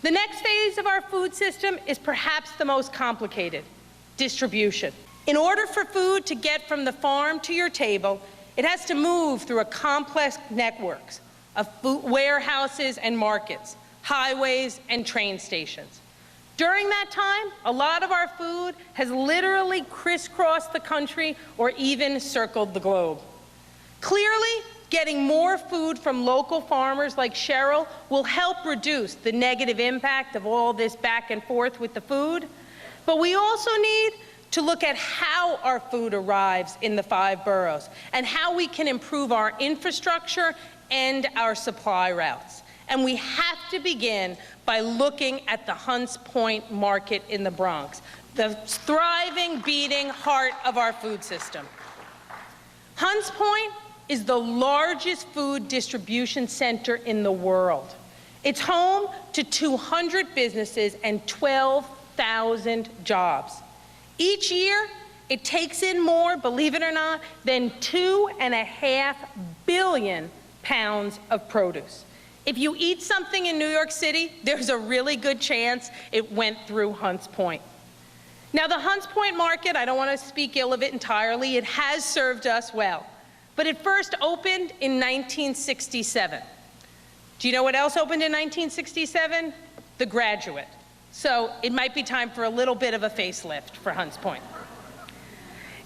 The next phase of our food system is perhaps the most complicated: distribution. In order for food to get from the farm to your table, it has to move through a complex networks of food warehouses and markets, highways and train stations. During that time, a lot of our food has literally crisscrossed the country or even circled the globe. Clearly, getting more food from local farmers like Cheryl will help reduce the negative impact of all this back and forth with the food. But we also need to look at how our food arrives in the 5 boroughs and how we can improve our infrastructure and our supply routes. And we have to begin by looking at the Hunts Point market in the Bronx, the thriving, beating heart of our food system. Hunts Point is the largest food distribution center in the world. It's home to 200 businesses and 12,000 jobs. Each year, it takes in more, believe it or not, than 2.5 billion pounds of produce. If you eat something in New York City, there's a really good chance it went through Hunts Point. Now, the Hunts Point market, I don't want to speak ill of it entirely, it has served us well. But it first opened in 1967. Do you know what else opened in 1967? The Graduate. So it might be time for a little bit of a facelift for Hunts Point.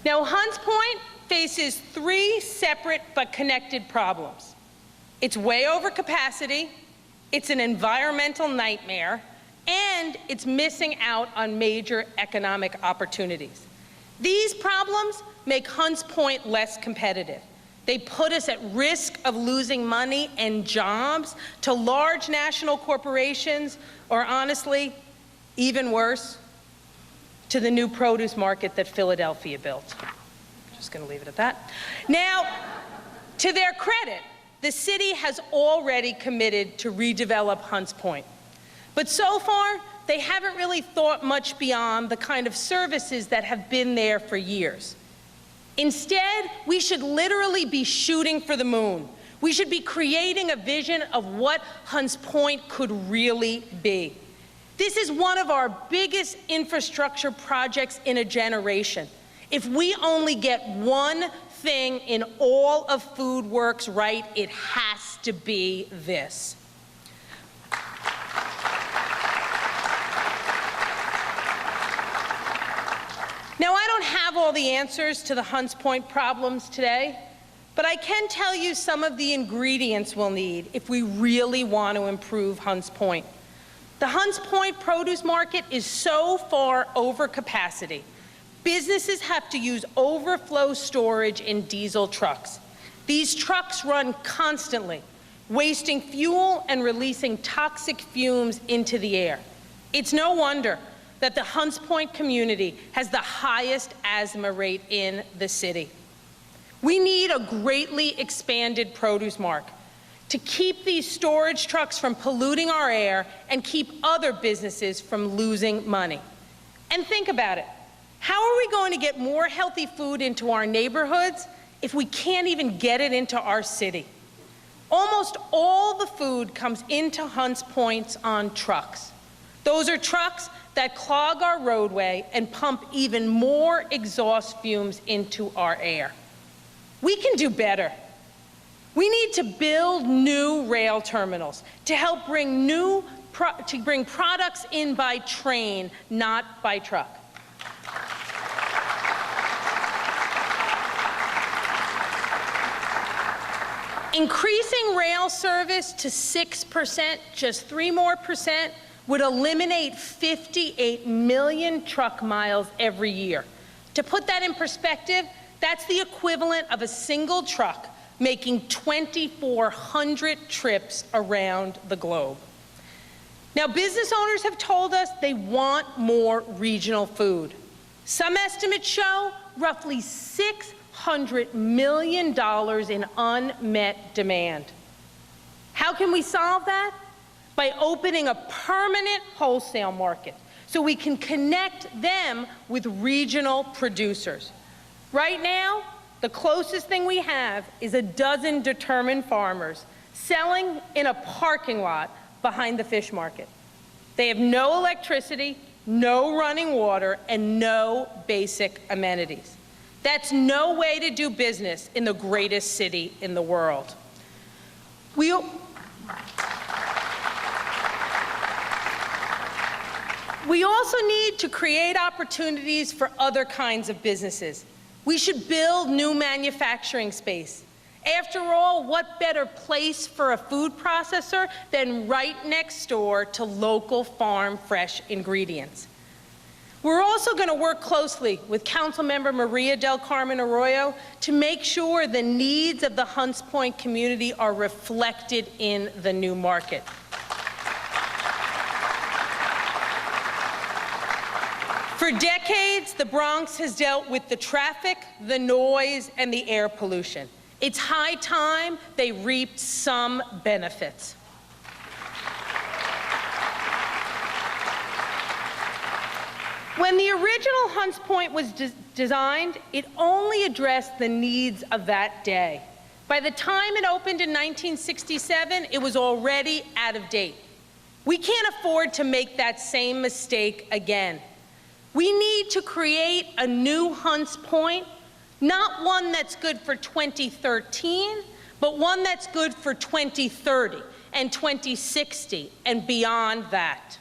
Now, Hunts Point faces 3 separate but connected problems. It's way over capacity, it's an environmental nightmare, and it's missing out on major economic opportunities. These problems make Hunts Point less competitive. They put us at risk of losing money and jobs to large national corporations, or honestly, even worse, to the new produce market that Philadelphia built. Just going to leave it at that. Now, to their credit, the city has already committed to redevelop Hunts Point. But so far, they haven't really thought much beyond the kind of services that have been there for years. Instead, we should literally be shooting for the moon. We should be creating a vision of what Hunts Point could really be. This is one of our biggest infrastructure projects in a generation. If we only get one thing in all of FoodWorks right, it has to be this. Now, I don't have all the answers to the Hunts Point problems today, but I can tell you some of the ingredients we'll need if we really want to improve Hunts Point. The Hunts Point produce market is so far over capacity. Businesses have to use overflow storage in diesel trucks. These trucks run constantly, wasting fuel and releasing toxic fumes into the air. It's no wonder that the Hunts Point community has the highest asthma rate in the city. We need a greatly expanded produce market to keep these storage trucks from polluting our air and keep other businesses from losing money. And think about it. How are we going to get more healthy food into our neighborhoods if we can't even get it into our city? Almost all the food comes into Hunts Point on trucks. Those are trucks that clog our roadway and pump even more exhaust fumes into our air. We can do better. We need to build new rail terminals to help bring products in by train, not by truck. Increasing rail service to 6%, just 3% more, would eliminate 58 million truck miles every year. To put that in perspective, that's the equivalent of a single truck making 2,400 trips around the globe. Now, business owners have told us they want more regional food. Some estimates show roughly $600 million in unmet demand. How can we solve that? By opening a permanent wholesale market so we can connect them with regional producers. Right now, the closest thing we have is a dozen determined farmers selling in a parking lot behind the fish market. They have no electricity, no running water, and no basic amenities. That's no way to do business in the greatest city in the world. We also need to create opportunities for other kinds of businesses. We should build new manufacturing space. After all, what better place for a food processor than right next door to local farm fresh ingredients? We're also going to work closely with Councilmember Maria del Carmen Arroyo to make sure the needs of the Hunts Point community are reflected in the new market. For decades, the Bronx has dealt with the traffic, the noise, and the air pollution. It's high time they reaped some benefits. When the original Hunts Point was designed, it only addressed the needs of that day. By the time it opened in 1967, it was already out of date. We can't afford to make that same mistake again. We need to create a new Hunts Point, not one that's good for 2013, but one that's good for 2030 and 2060 and beyond that.